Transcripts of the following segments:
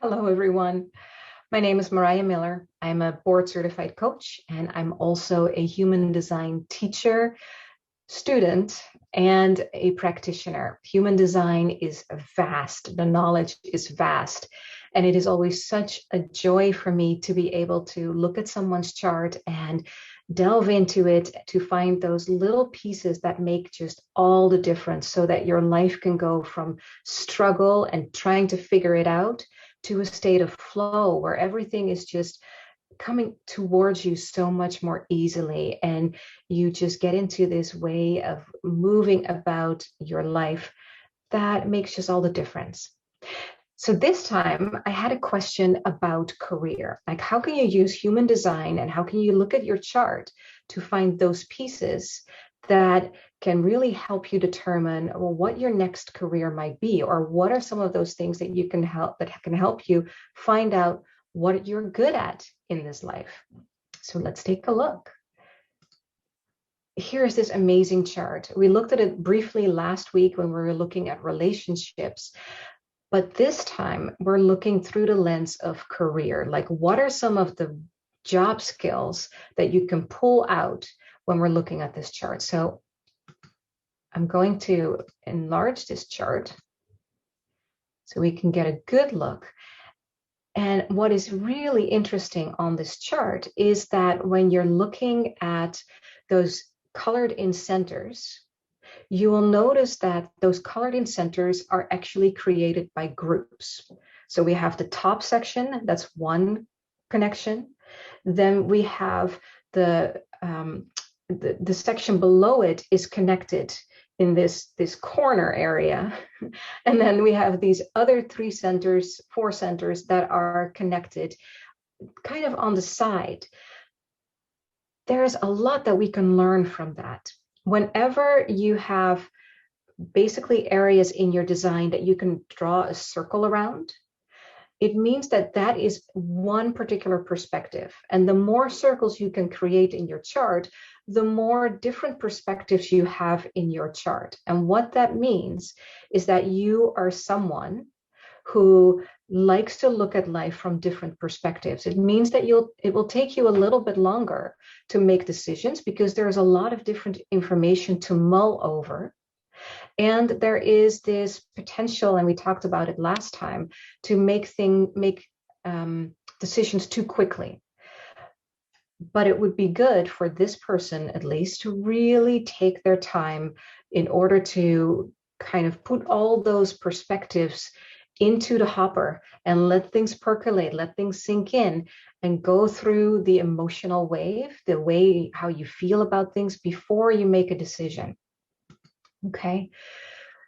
Hello, everyone. My name is Mariah Miller. I'm a board certified coach, and I'm also a human design teacher, student, and a practitioner. Human design is vast, the knowledge is vast, and it is always such a joy for me to be able to look at someone's chart and delve into it to find those little pieces that make just all the difference so that your life can go from struggle and trying to figure it out to a state of flow where everything is just coming towards you so much more easily, and you just get into this way of moving about your life that makes just all the difference. So this time I had a question about career. Like, how can you use human design and how can you look at your chart to find those pieces that can really help you determine, well, what your next career might be, or what are some of those things that can help you find out what you're good at in this life. So let's take a look. Here's this amazing chart. We looked at it briefly last week when we were looking at relationships, but this time we're looking through the lens of career. Like, what are some of the job skills that you can pull out when we're looking at this chart? So I'm going to enlarge this chart so we can get a good look. And what is really interesting on this chart is that when you're looking at those colored in centers, you will notice that those colored in centers are actually created by groups. So we have the top section, that's one connection. Then we have the section below it is connected in this corner area. And then we have these other four centers that are connected kind of on the side. There's a lot that we can learn from that. Whenever you have basically areas in your design that you can draw a circle around, it means that that is one particular perspective. And the more circles you can create in your chart, the more different perspectives you have in your chart. And what that means is that you are someone who likes to look at life from different perspectives. It means that it will take you a little bit longer to make decisions because there's a lot of different information to mull over. And there is this potential, and we talked about it last time, to make decisions too quickly. But it would be good for this person, at least, to really take their time in order to kind of put all those perspectives into the hopper and let things percolate, let things sink in, and go through the emotional wave, the way how you feel about things before you make a decision. Okay.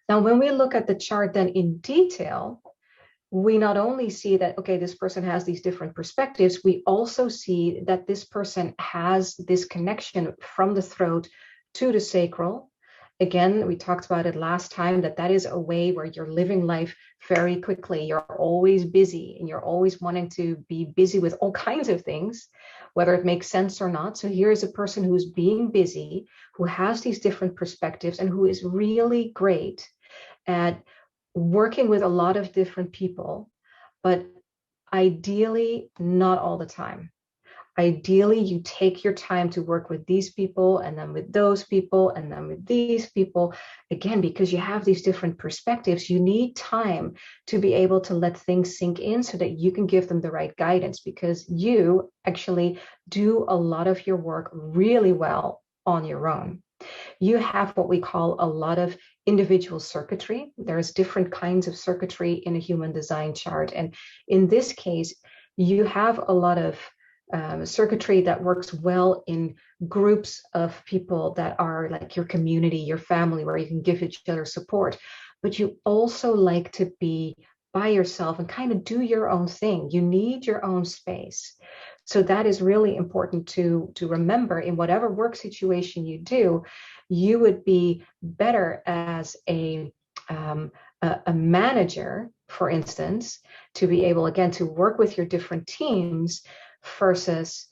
Now, when we look at the chart then in detail, we not only see that, okay, this person has these different perspectives, we also see that this person has this connection from the throat to the sacral. Again, we talked about it last time, that is a way where you're living life very quickly. You're always busy and you're always wanting to be busy with all kinds of things, whether it makes sense or not. So here is a person who's being busy, who has these different perspectives, and who is really great at working with a lot of different people, but ideally not all the time. Ideally, you take your time to work with these people and then with those people and then with these people. Again, because you have these different perspectives, you need time to be able to let things sink in so that you can give them the right guidance, because you actually do a lot of your work really well on your own. You have what we call a lot of individual circuitry. There's different kinds of circuitry in a human design chart. And in this case, you have a lot of circuitry that works well in groups of people that are like your community, your family, where you can give each other support. But you also like to be by yourself and kind of do your own thing. You need your own space. So that is really important to remember. In whatever work situation you do, you would be better as a manager, for instance, to be able, again, to work with your different teams versus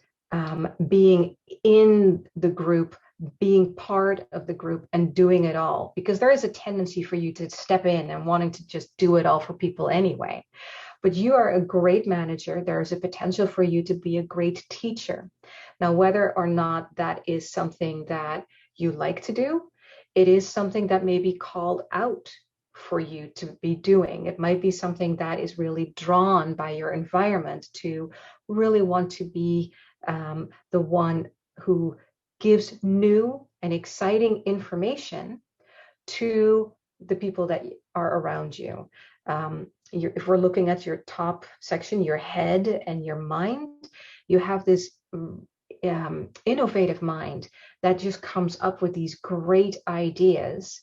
being in the group, being part of the group and doing it all, because there is a tendency for you to step in and wanting to just do it all for people anyway. but you are a great manager. There is a potential for you to be a great teacher. Now, whether or not that is something that you like to do, it is something that may be called out for you to be doing. It might be something that is really drawn by your environment to really want to be the one who gives new and exciting information to the people that are around you. If we're looking at your top section, your head and your mind, you have this innovative mind that just comes up with these great ideas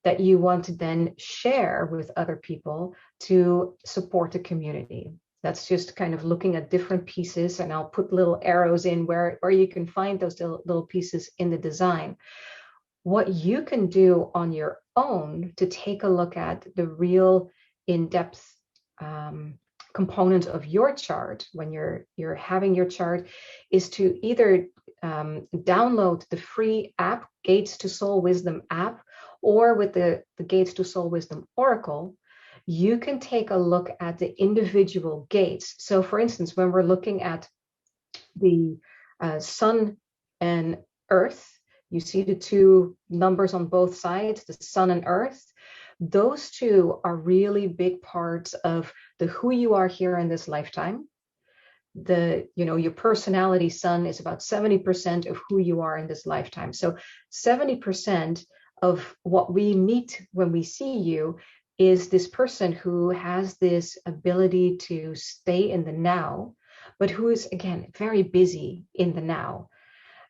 that you want to then share with other people to support the community. That's just kind of looking at different pieces, and I'll put little arrows in where you can find those little pieces in the design. What you can do on your own to take a look at the real in-depth component of your chart when you're having your chart is to either download the free app, Gates to Soul Wisdom app, or with the Gates to Soul Wisdom Oracle, you can take a look at the individual gates. So for instance, when we're looking at the sun and earth, you see the two numbers on both sides, the sun and earth. Those two are really big parts of the who you are here in this lifetime. Your personality sun is about 70% of who you are in this lifetime. So 70% of what we meet when we see you is this person who has this ability to stay in the now, but who is, again, very busy in the now,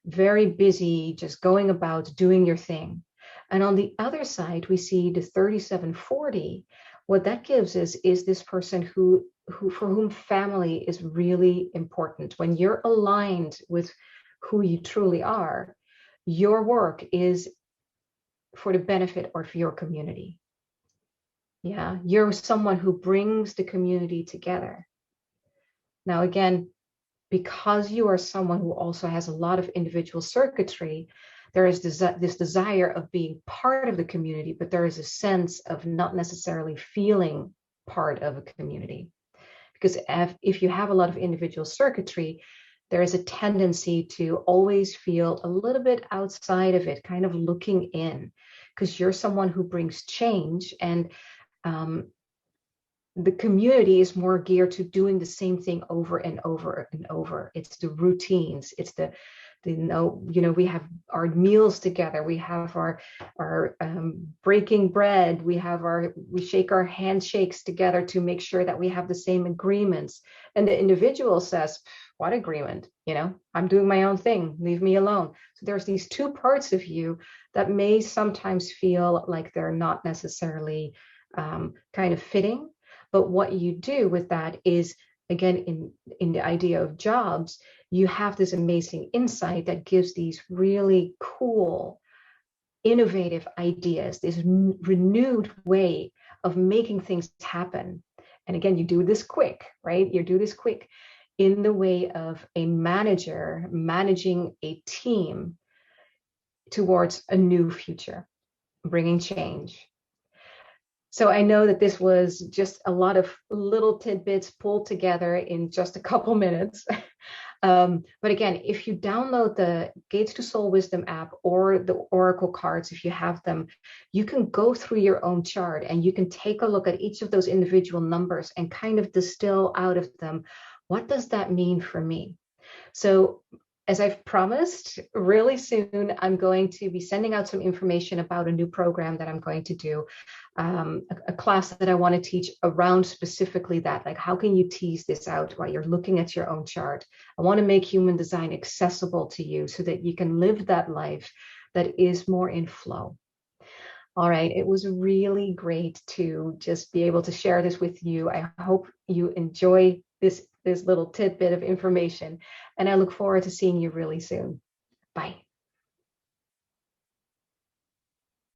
very busy just going about doing your thing. And on the other side, we see the 3740. What that gives is this person who for whom family is really important. When you're aligned with who you truly are, your work is for the benefit of your community. Yeah, you're someone who brings the community together. Now, again, because you are someone who also has a lot of individual circuitry, there is this desire of being part of the community, but there is a sense of not necessarily feeling part of a community. Because if you have a lot of individual circuitry, there is a tendency to always feel a little bit outside of it, kind of looking in, because you're someone who brings change, and the community is more geared to doing the same thing over and over and over. It's the routines. It's we have our meals together. We have our breaking bread. We shake our handshakes together to make sure that we have the same agreements. And the individual says, "What agreement? I'm doing my own thing. Leave me alone." So there's these two parts of you that may sometimes feel like they're not necessarily kind of fitting. But what you do with that is, again, in the idea of jobs, you have this amazing insight that gives these really cool, innovative ideas, this renewed way of making things happen. And again, you do this quick, right? You do this quick in the way of a manager managing a team towards a new future, bringing change. So I know that this was just a lot of little tidbits pulled together in just a couple minutes. But again, if you download the Gates to Soul Wisdom app or the Oracle cards, if you have them, you can go through your own chart and you can take a look at each of those individual numbers and kind of distill out of them, what does that mean for me? So as I've promised, really soon, I'm going to be sending out some information about a new program that I'm going to do, a class that I want to teach around specifically that, like how can you tease this out while you're looking at your own chart? I want to make human design accessible to you so that you can live that life that is more in flow. All right, it was really great to just be able to share this with you. I hope you enjoy this little tidbit of information, and I look forward to seeing you really soon. Bye.